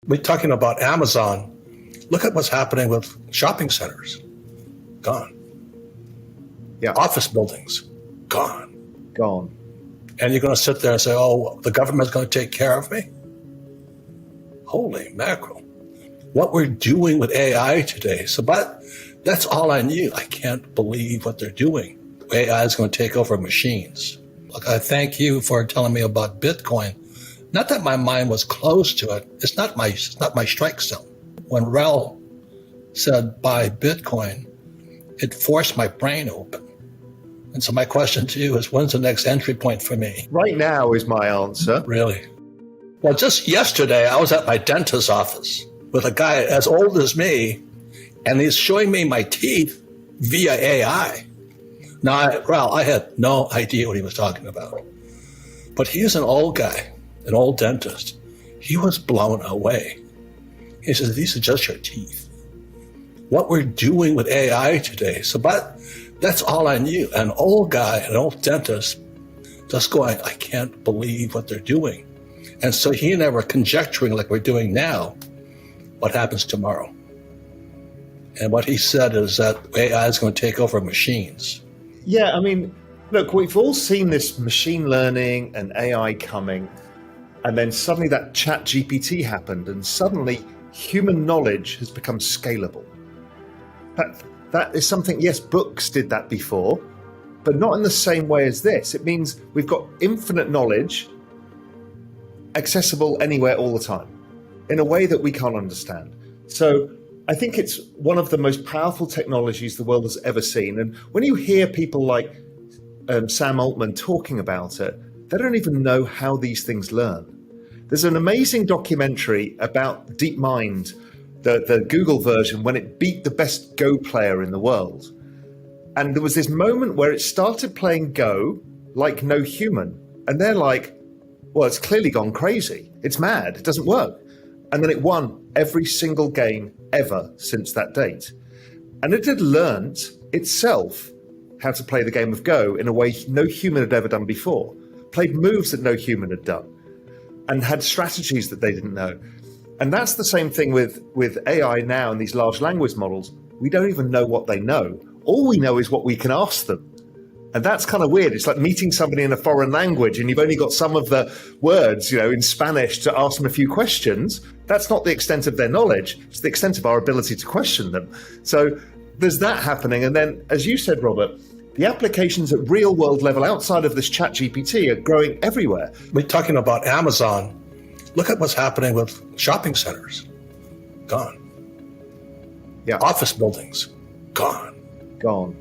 We're talking about Amazon. Look at what's happening with shopping centers. Gone. Yeah. Office buildings. Gone. Gone. And you're going to sit there and say, oh, the government's going to take care of me? Holy mackerel. What we're doing with AI today. But that's all I knew. I can't believe what they're doing. AI is going to take over machines. Look, I thank you for telling me about Bitcoin. Not that my mind was closed to it. It's not my strike zone. When Rel said buy Bitcoin, it forced my brain open. And so my question to you is, when's the next entry point for me? Right now is my answer. Really? Well, just yesterday, I was at my dentist's office with a guy as old as me, and he's showing me my teeth via AI. Now, Rel, I had no idea what he was talking about. But he's an old guy, an old dentist. He was blown away. He says, these are just your teeth. What we're doing with AI today. But that's all I knew. An old guy, an old dentist, just going, I can't believe what they're doing. And so he and I were conjecturing, like we're doing now, what happens tomorrow. And what he said is that AI is going to take over machines. Yeah, I mean, look, we've all seen this machine learning and AI coming, and then suddenly that chat GPT happened, and suddenly human knowledge has become scalable. That is something, yes, books did that before, but not in the same way as this. It means we've got infinite knowledge accessible anywhere all the time in a way that we can't understand. So I think it's one of the most powerful technologies the world has ever seen. And when you hear people like Sam Altman talking about it, they don't even know how these things learn. There's an amazing documentary about DeepMind, the Google version, when it beat the best Go player in the world. And there was this moment where it started playing Go like no human. And they're like, well, it's clearly gone crazy. It's mad. It doesn't work. And then it won every single game ever since that date. And it had learned itself how to play the game of Go in a way no human had ever done before, played moves that no human had done, and had strategies that they didn't know. And that's the same thing with AI now and these large language models. We don't even know what they know. All we know is what we can ask them. And that's kind of weird. It's like meeting somebody in a foreign language and you've only got some of the words, in Spanish to ask them a few questions. That's not the extent of their knowledge. It's the extent of our ability to question them. So there's that happening. And then, as you said, Robert, the applications at real world level outside of this chat GPT are growing everywhere. We're talking about Amazon. Look at what's happening with shopping centers. Gone. Yeah. Office buildings. Gone. Gone.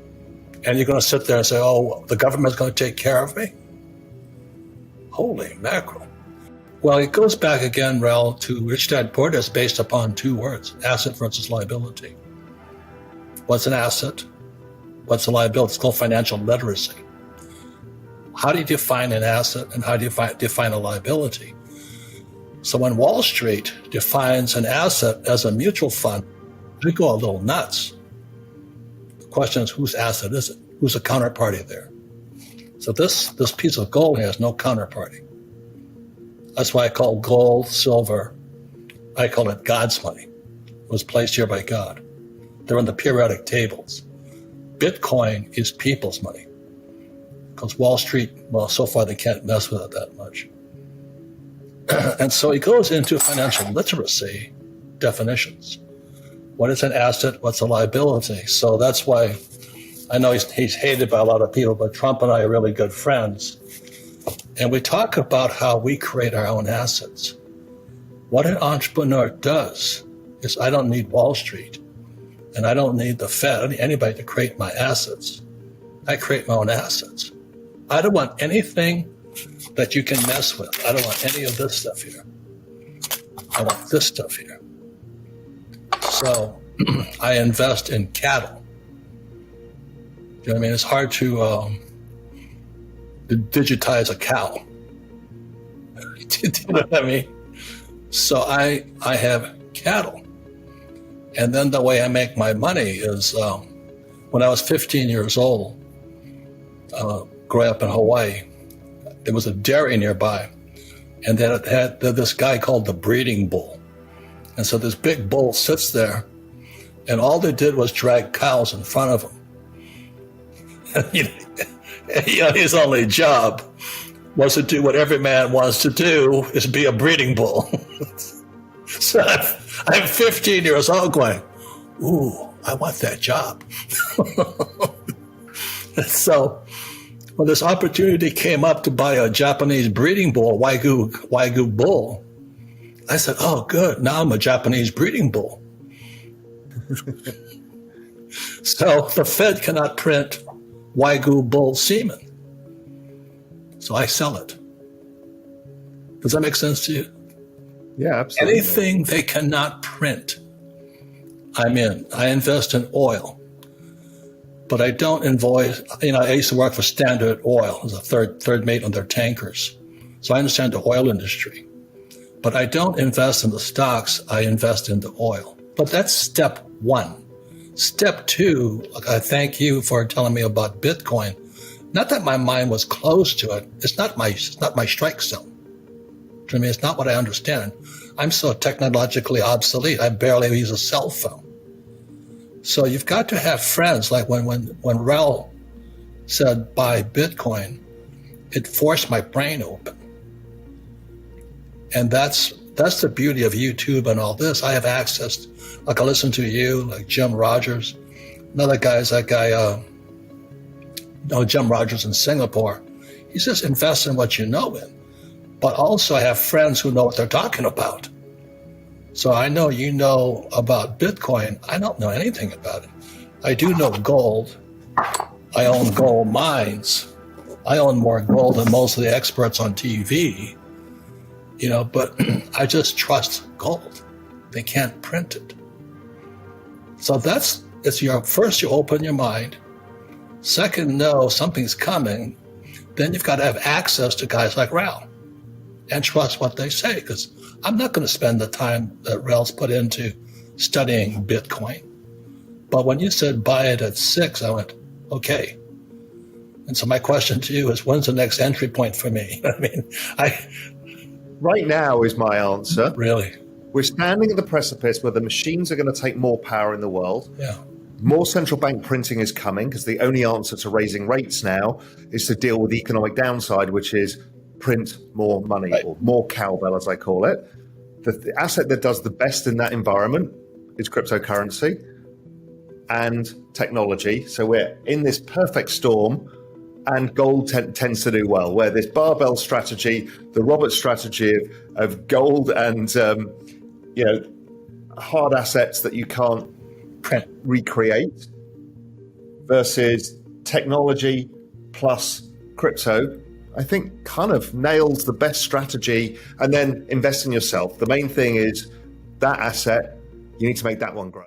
And you're going to sit there and say, oh, the government's going to take care of me? Holy mackerel. Well, it goes back again, Rel, to Rich Dad Poor Dad, based upon two words, asset versus liability. What's an asset? What's a liability? It's called financial literacy. How do you define an asset and how do you define a liability? So when Wall Street defines an asset as a mutual fund, they go a little nuts. The question is, whose asset is it? Who's the counterparty there? So this piece of gold has no counterparty. That's why I call gold, silver, I call it God's money. It was placed here by God. They're in the periodic tables. Bitcoin is people's money. Because Wall Street, well, so far they can't mess with it that much. And so he goes into financial literacy definitions. What is an asset? What's a liability? So that's why I know he's hated by a lot of people, but Trump and I are really good friends. And we talk about how we create our own assets. What an entrepreneur does is I don't need Wall Street and I don't need the Fed, anybody to create my assets. I create my own assets. I don't want anything that you can mess with. I don't want any of this stuff here. I want this stuff here. So I invest in cattle. You know what I mean? It's hard to digitize a cow. Do you know what I mean? So I have cattle. And then the way I make my money is when I was 15 years old, growing up in Hawaii, there was a dairy nearby. And then it had this guy called the breeding bull. And so this big bull sits there, and all they did was drag cows in front of him. His only job was to do what every man wants to do, is be a breeding bull. So I'm 15 years old going, ooh, I want that job. So when this opportunity came up to buy a Japanese breeding bull, Wagyu bull, I said, oh, good, now I'm a Japanese breeding bull. So the Fed cannot print Wagyu bull semen. So I sell it. Does that make sense to you? Yeah, absolutely. Anything they cannot print, I'm in. I invest in oil. But I don't invoice, I used to work for Standard Oil as a third mate on their tankers. So I understand the oil industry. But I don't invest in the stocks, I invest in the oil. But that's step one. Step two, I thank you for telling me about Bitcoin. Not that my mind was closed to it. It's not my strike zone. I mean, it's not what I understand. I'm so technologically obsolete, I barely use a cell phone. So you've got to have friends. Like when Rel said buy Bitcoin, it forced my brain open. And that's the beauty of YouTube and all this. I have access. Like I listen to you, like Jim Rogers. Another guy is that guy, Jim Rogers in Singapore. He says invest in what you know in. But also I have friends who know what they're talking about. So I know you know about Bitcoin. I don't know anything about it. I do know gold. I own gold mines. I own more gold than most of the experts on TV, but I just trust gold. They can't print it. So first you open your mind. Second, know something's coming. Then you've got to have access to guys like Rel and trust what they say, because I'm not going to spend the time that Rel's put into studying Bitcoin. But when you said buy it at 6, I went, okay. And so my question to you is, when's the next entry point for me? Right now is my answer. Really? We're standing at the precipice where the machines are going to take more power in the world. Yeah. More central bank printing is coming, because the only answer to raising rates now is to deal with the economic downside, which is print more money, right, or more cowbell, as I call it. The asset that does the best in that environment is cryptocurrency and technology. So we're in this perfect storm, and gold tends to do well, where this barbell strategy, the Robert strategy of gold and hard assets that you can't recreate, versus technology plus crypto, I think kind of nails the best strategy. And then invest in yourself. The main thing is that asset, you need to make that one grow.